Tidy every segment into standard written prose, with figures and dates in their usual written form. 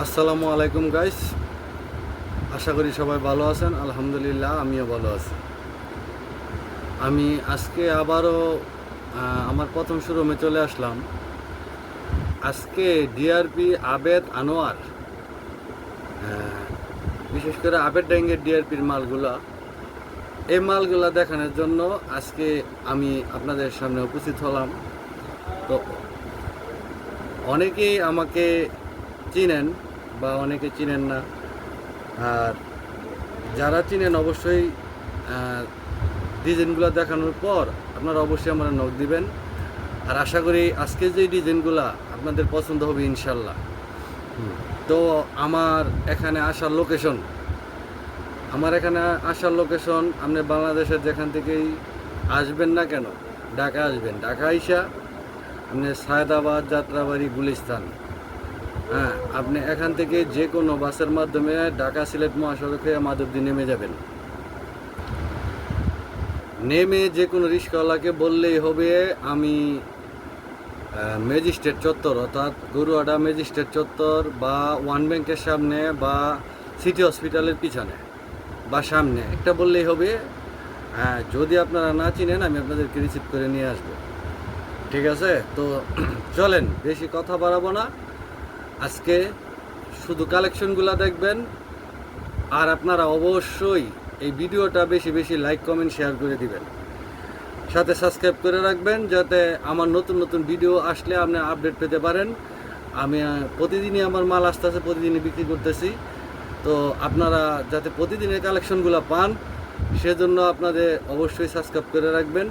আসসালামু আলাইকুম গাইস, আশা করি সবাই ভালো আছেন। আলহামদুলিল্লাহ, আমিও ভালো আছি। আমি আজকে আবারও আমার প্রথম শোরুমে চলে আসলাম। আজকে ডিআরপি আবেদ আনোয়ার, আহ, বিশেষ করে আবেদ ড্যাঙ্গের ডিআরপির মালগুলা, এই মালগুলা দেখানোর জন্য আজকে আমি আপনাদের সামনে উপস্থিত হলাম। তো অনেকেই আমাকে চিনেন বা অনেকে চিনেন না, আর যারা চিনেন অবশ্যই ডিজাইনগুলো দেখানোর পর আপনারা অবশ্যই আমরা নক দিবেন। আর আশা করি আজকে যে ডিজাইনগুলো আপনাদের পছন্দ হবে ইনশাল্লাহ। তো আমার এখানে আসার লোকেশন আপনি বাংলাদেশের যেখান থেকেই আসবেন না কেন, ঢাকা আসবেন, ঢাকা আইসা আপনি সায়দাবাদ, যাত্রাবাড়ি, গুলিস্তান, হ্যাঁ, আপনি এখান থেকে যে কোনো বাসের মাধ্যমে ঢাকা সিলেট মহাসড়কে মাধবদী নেমে যাবেন। নেমে যে কোনো রিক্সাওয়ালাকে বললেই হবে আমি ম্যাজিস্ট্রেট চত্বর, অর্থাৎ গরুয়াডা ম্যাজিস্ট্রেট চত্বর বা ওয়ান ব্যাংকের সামনে বা সিটি হসপিটালের পিছনে বা সামনে একটা বললেই হবে। হ্যাঁ, যদি আপনারা না চিনেন আমি আপনাদেরকে রিসিভ করে নিয়ে আসবো। ঠিক আছে? তো চলেন, বেশি কথা বাড়াবো না। আজকে শুধু কালেকশনগুলো দেখবেন, আর আপনারা অবশ্যই এই ভিডিওটা বেশি বেশি লাইক, কমেন্ট, শেয়ার করে দিবেন। সাথে সাবস্ক্রাইব করে রাখবেন, যাতে আমার নতুন নতুন ভিডিও আসলে আপনি আপডেট পেতে পারেন। আমি প্রতিদিনই আমার মাল আসতেছে, প্রতিদিনই বিক্রি করতেছি। তো আপনারা যাতে প্রতিদিনের কালেকশনগুলো পান, সেজন্য আপনাদের অবশ্যই সাবস্ক্রাইব করে রাখবেন।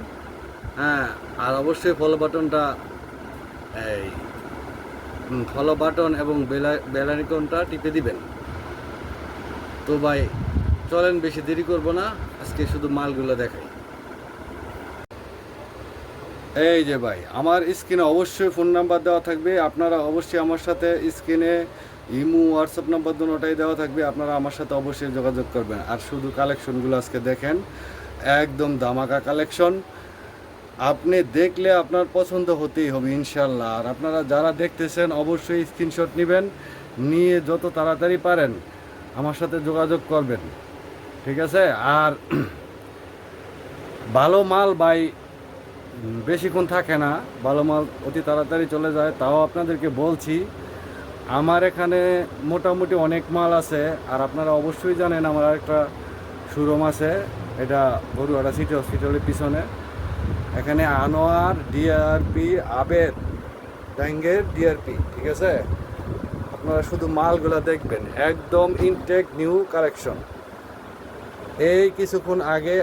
হ্যাঁ, আর অবশ্যই এই ফলো বাটন এবং বেল আইকনটা টিপে দিবেন। তো ভাই চলেন, বেশি দেরি করব না, আজকে শুধু মালগুলো দেখাই। এই যে ভাই, আমার স্ক্রিনে অবশ্যই ফোন নাম্বার দেওয়া থাকবে। আপনারা অবশ্যই আমার সাথে স্ক্রিনে ইমো, হোয়াটসঅ্যাপ নাম্বার দুটোটাই দেওয়া থাকবে। আপনারা আমার সাথে অবশ্যই যোগাযোগ করবেন। আর শুধু কালেকশনগুলো আজকে দেখেন, একদম দামাকা কালেকশন। আপনি দেখলে আপনার পছন্দ হতেই হবে ইনশাল্লাহ। আর আপনারা যারা দেখতেছেন অবশ্যই স্ক্রিনশট নেবেন, নিয়ে যত তাড়াতাড়ি পারেন আমার সাথে যোগাযোগ করবেন। ঠিক আছে? আর ভালো মাল ভাই বেশিক্ষণ থাকে না, ভালো মাল অতি তাড়াতাড়ি চলে যায়। তাও আপনাদেরকে বলছি, আমার এখানে মোটামুটি অনেক মাল আছে। আর আপনারা অবশ্যই জানেন আমার একটা শোরুম আছে, এটা বড়ুয়ারা সিটি হসপিটালের পিছনে। এখানে আনোয়ার ডিআরপি, আবেদ ট্যাঙ্গের ডিআরপি। ঠিক আছে? আপনারা শুধু মালগুলা দেখবেন, একদম ইনটেক নিউ কালেকশন। এই কিছুক্ষণ আগে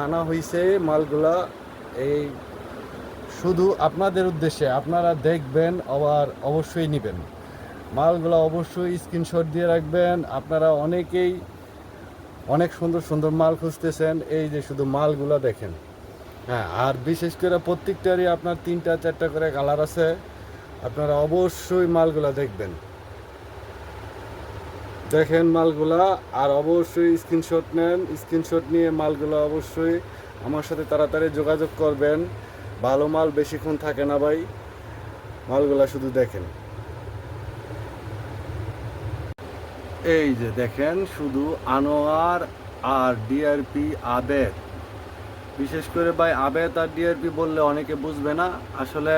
আনা হয়েছে মালগুলা, এই শুধু আপনাদের উদ্দেশ্যে। আপনারা দেখবেন, আবার অবশ্যই নেবেন মালগুলো, অবশ্যই স্ক্রিনশট দিয়ে রাখবেন। আপনারা অনেকেই অনেক সুন্দর সুন্দর মাল খুঁজতেছেন, এই যে শুধু মালগুলো দেখেন। হ্যাঁ, আর বিশেষ করে প্রত্যেকটারই আপনার 3-4টা করে কালার আছে। আপনারা অবশ্যই মালগুলা দেখবেন, দেখেন মালগুলা, আর অবশ্যই স্ক্রিনশট নেন। স্ক্রিনশট নিয়ে মালগুলো অবশ্যই আমার সাথে তাড়াতাড়ি যোগাযোগ করবেন। ভালো মাল বেশিক্ষণ থাকে না ভাই, মালগুলা শুধু দেখেন। এই যে দেখেন, শুধু আনোয়ার আর ডিআরপি আবেদ। বিশেষ করে ভাই আবেদ আর ডিআরপি বললে অনেকে বুঝবে না, আসলে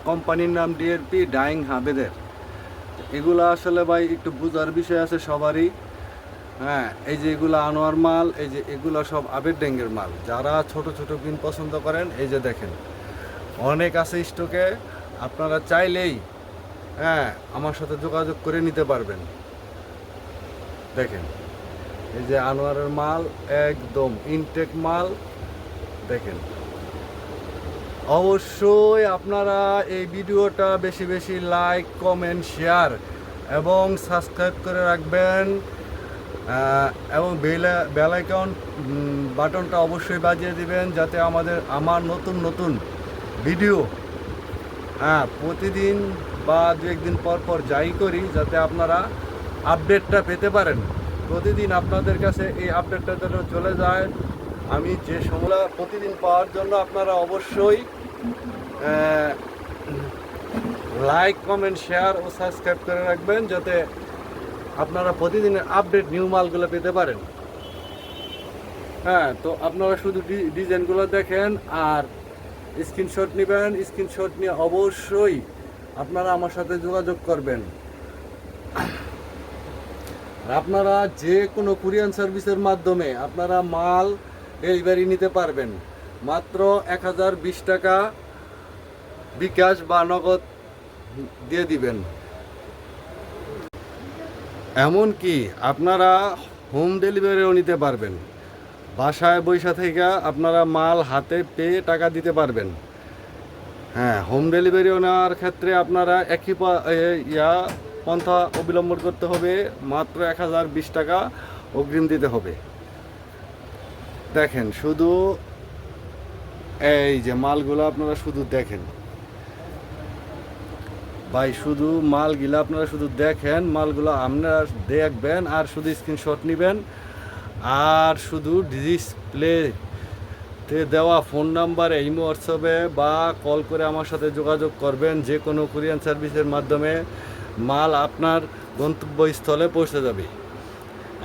কোম্পানির নাম ডিআরপি, ডাইং আবেদের। এগুলো আসলে ভাই একটু বোঝার বিষয় আছে সবারই। হ্যাঁ, এই যে এগুলো আনোয়ার মাল, এই যে এগুলো সব আবেদ ড্যাঙ্গের মাল। যারা ছোট ছোট পিন পছন্দ করেন, এই যে দেখেন অনেক আছে স্টকে। আপনারা চাইলেই হ্যাঁ আমার সাথে যোগাযোগ করে নিতে পারবেন। দেখেন এই যে আনোয়ারের মাল, একদম ইনটেক মাল। দেখেন, অবশ্যই আপনারা এই ভিডিওটা বেশি বেশি লাইক, কমেন্ট, শেয়ার এবং সাবস্ক্রাইব করে রাখবেন। এবং বেল আইকন বাটনটা অবশ্যই বাজিয়ে দিবেন, যাতে আমার নতুন নতুন ভিডিও প্রতিদিন বা 2-1 দিন পর পর যাই করি, যাতে আপনারা আপডেটটা পেতে পারেন। প্রতিদিন আপনাদের কাছে এই আপডেটটা যেন চলে যায়। আমি যে সময় প্রতিদিন পাওয়ার জন্য আপনারা অবশ্যই লাইক, কমেন্ট, শেয়ার ও সাবস্ক্রাইব করে রাখবেন, যাতে আপনারা প্রতিদিনের আপডেট নিউ মালগুলো পেতে পারেন। হ্যাঁ, তো আপনারা শুধু ডিজাইনগুলো দেখেন আর স্ক্রিনশট নেবেন। স্ক্রিনশট নিয়ে অবশ্যই আপনারা আমার সাথে যোগাযোগ করবেন। আর আপনারা যে কোনো কুরিয়ার সার্ভিসের মাধ্যমে আপনারা মাল ডেলিভারি নিতে পারবেন। মাত্র 1020 টাকা বিকাশ বা নগদ দিয়ে দিবেন। এমনকি আপনারা হোম ডেলিভারিও নিতে পারবেন। বাসায় বৈশা থেকে আপনারা মাল হাতে পেয়ে টাকা দিতে পারবেন। হ্যাঁ, হোম ডেলিভারিও নেওয়ার ক্ষেত্রে আপনারা একই পন্থা অবলম্বন করতে হবে। মাত্র 1020 টাকা অগ্রিম দিতে হবে। দেখেন শুধু এই যে মালগুলো আপনারা শুধু দেখেন ভাই, শুধু মালগুলো আপনারা শুধু দেখেন। মালগুলো আপনারা দেখবেন আর শুধু স্ক্রিনশট নেবেন আর শুধু ডিসপ্লেতে দেওয়া ফোন নাম্বারে ইমো, হোয়াটসঅ্যাপে বা কল করে আমার সাথে যোগাযোগ করবেন। যে কোনো কুরিয়ার সার্ভিসের মাধ্যমে মাল আপনার গন্তব্যস্থলে পৌঁছে যাবে।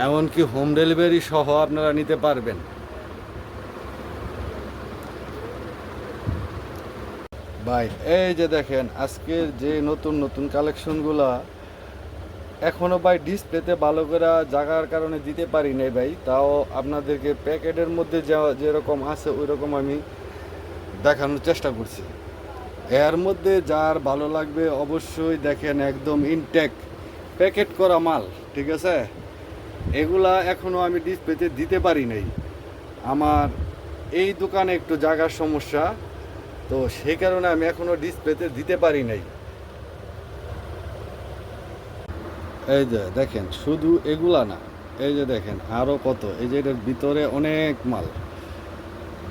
এমনকি হোম ডেলিভারি সহ আপনারা নিতে পারবেন। ভাই এই যে দেখেন আজকের যে নতুন নতুন কালেকশনগুলা এখনও ভাই ডিসপ্লেতে ভালো করে জাগার কারণে দিতে পারি নাই ভাই। তাও আপনাদেরকে প্যাকেটের মধ্যে যেরকম আছে ওই রকম আমি দেখানোর চেষ্টা করছি। এর মধ্যে যার ভালো লাগবে অবশ্যই দেখেন, একদম ইনটেক প্যাকেট করা মাল, ঠিক আছে? এগুলা এখনও আমি ডিসপ্লেতে দিতে পারি নাই। আমার এই দোকানে একটু জাগার সমস্যা, তো সেই কারণে আমি এখনও ডিসপ্লেতে দিতে পারি নাই। এই যে দেখেন শুধু এগুলা না, এই যে দেখেন আরও কত। এই যে এটার ভিতরে অনেক মাল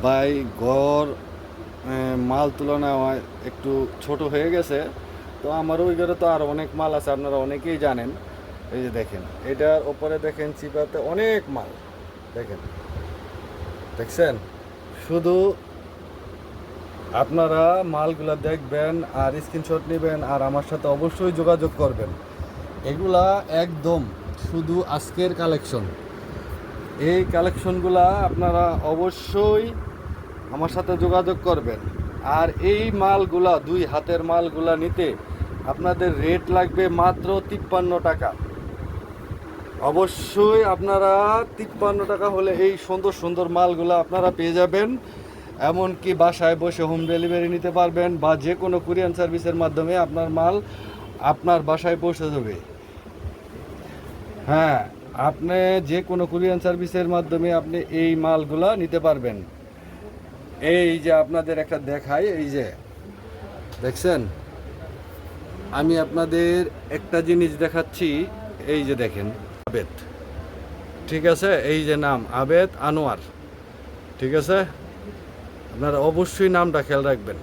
ভাই। ঘর মাল তুলনায় একটু ছোট হয়ে গেছে, তো আমার ওই ঘরে তো আর অনেক মাল আছে, আপনারা অনেকেই জানেন। এই যে দেখেন এটার ওপরে দেখেন চিপাতে অনেক মাল দেখেন, দেখছেন? শুধু আপনারা মালগুলা দেখবেন আর স্ক্রিনশট নেবেন আর আমার সাথে অবশ্যই যোগাযোগ করবেন। এগুলা একদম শুধু আজকের কালেকশন। এই কালেকশনগুলা আপনারা অবশ্যই আমার সাথে যোগাযোগ করবেন। আর এই মালগুলা, দুই হাতের মালগুলা নিতে আপনাদের রেট লাগবে মাত্র 53 টাকা। অবশ্যই আপনারা 53 টাকা হলে এই সুন্দর সুন্দর মালগুলা আপনারা পেয়ে যাবেন। এমনকি বাসায় বসে হোম ডেলিভারি নিতে পারবেন বা যে কোনো কুরিয়ার সার্ভিসের মাধ্যমে আপনার মাল আপনার বাসায় পৌঁছে যাবে। হ্যাঁ, আপনি যে কোনো কুরিয়ার সার্ভিসের মাধ্যমে আপনি এই মালগুলা নিতে পারবেন। এই যে আপনাদের একটা দেখাই, এই যে দেখছেন, আমি আপনাদের একটা জিনিস দেখাচ্ছি। এই যে দেখেন আবেদ, ঠিক আছে? এই যে নাম আবেদ আনোয়ার, ঠিক আছে? আপনারা অবশ্যই নামটা খেয়াল রাখবেন।